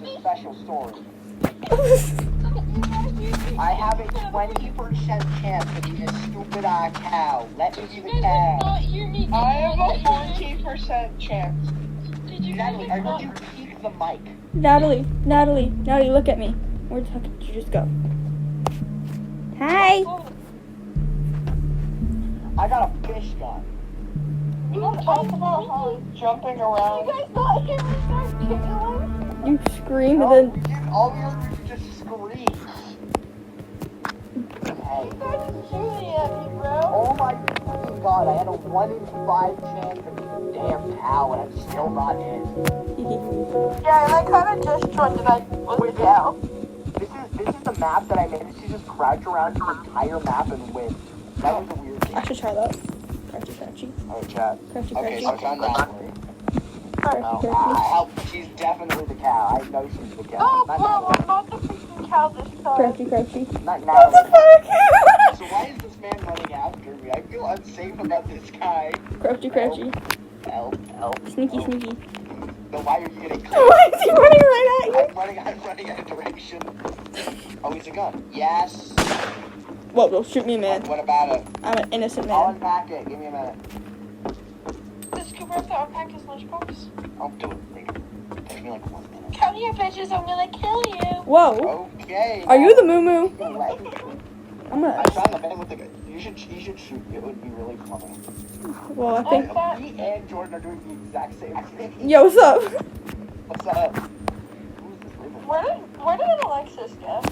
is a special story. I have a 20% chance to be a stupid cow. Let me be the cow. I have a 14% chance. Natalie, or did you peek the mic? Natalie, look at me. Where the heck did you just go? Hi. I got a fish gun. We don't talk about how jumping around. You guys not hear me start giggling? You screamed No, and we didn't. All we heard was just screams. Hey. You guys are shooting at me, bro. Oh my fucking god, I had a 1 in 5 chance to be a damn cow and I'm still not in. Yeah, and I kind of just joined and I was a cow. This is the map that I managed to just crouch around the entire map and win. That was a weird I thing. should try that. Crouchy. Oh, chat. Crouchy. Okay, so I found Natalie. Crouchy. Oh, she's definitely the cow. I know she's the cow. Oh, Not bro, Natalie. I'm not the freaking cow this time. Crouchy. Not Natalie. So why is this man running after me? I feel unsafe about this guy. Crouchy. Help. Sneaky. Then why are you getting Why is he running right at you? I'm running in a direction. Oh, he's a gun. Yes. Whoa, don't shoot me, man. What about it? I'm an innocent I'll man. unpack it. Give me a minute. Does Cooper have to unpack his lunchbox? I'll do it later. Take me like 1 minute. Come here, bitches, I'm gonna kill you. Whoa. Okay. Are you the moo? I'm gonna. I found the man with the gun. You should shoot. It would be really funny. Well, I think. Me and Jordan are doing the exact same thing. Yo, what's up? What's up? Who's this living? Where did Alexis go?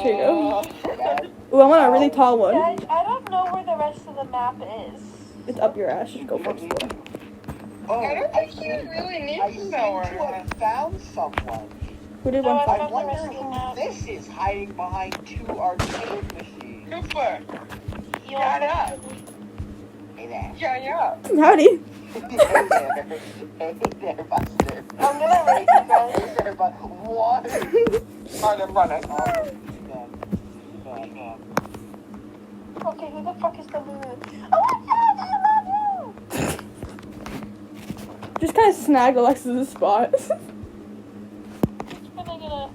Here you go. Dad? Ooh, I'm on a really tall one. Guys, I don't know where the rest of the map is. It's up your ass. Just go first. Oh, I don't think you really need I to seem know to where have found someone. Who did No, one? I I found the wonder rest of the who map. this is hiding behind 2 arcade machines. Cooper, You shut up. Hey there. Shut up. Howdy. Hey there, Buster. I'm gonna rape you guys. Hey there, Buster. What? I'm running. Okay, who the fuck is the Lulu? Oh my god, I love you! Just kind of snagged Alexis' spot. When I gonna...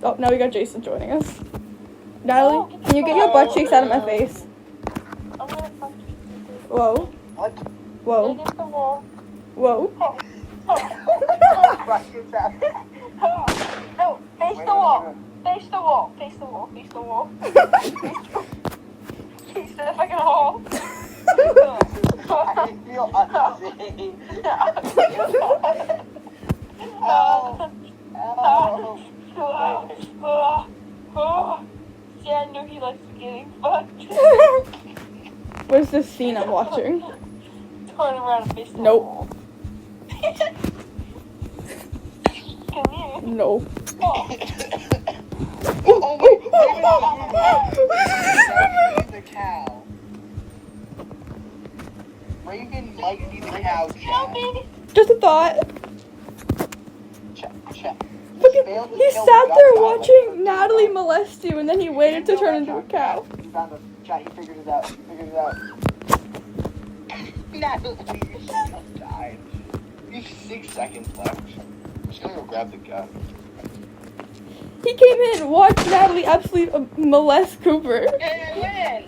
Oh, now we got Jason joining us. Natalie, can you get your butt cheeks out of my face? I'm gonna fuck you. Whoa. What? Whoa. Against the wall. Whoa. Oh. Russians out. No, face the wall. Face the wall. Face the wall. Face the wall. Face the fucking wall. I feel unsafe. See, I knew he likes getting fucked. Where's this scene I'm watching? Turn around and face the Nope. wall. Come here. No. Oh. Oh, wait. Raven the cow. Raven might be the cow, Help Chad. me. Just a thought. Chad. Look at, he sat there watching Natalie molest you, and then he waited to turn into a cow. He found the Chad. He figured it out. Natalie, you should have died. You have 6 seconds left. I'm just gonna go grab the gun. He came in and watched Natalie absolutely molest Cooper. Yeah,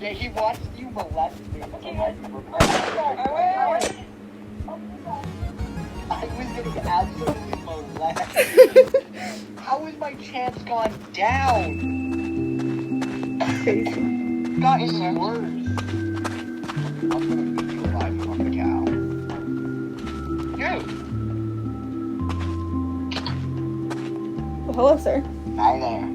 Yeah, he watched you molest me. I was getting absolutely molested. How is my chance gone down? Crazy. Gotten worse. I'm gonna eat you alive, you fucking cow. Well, hello, sir. Hi there.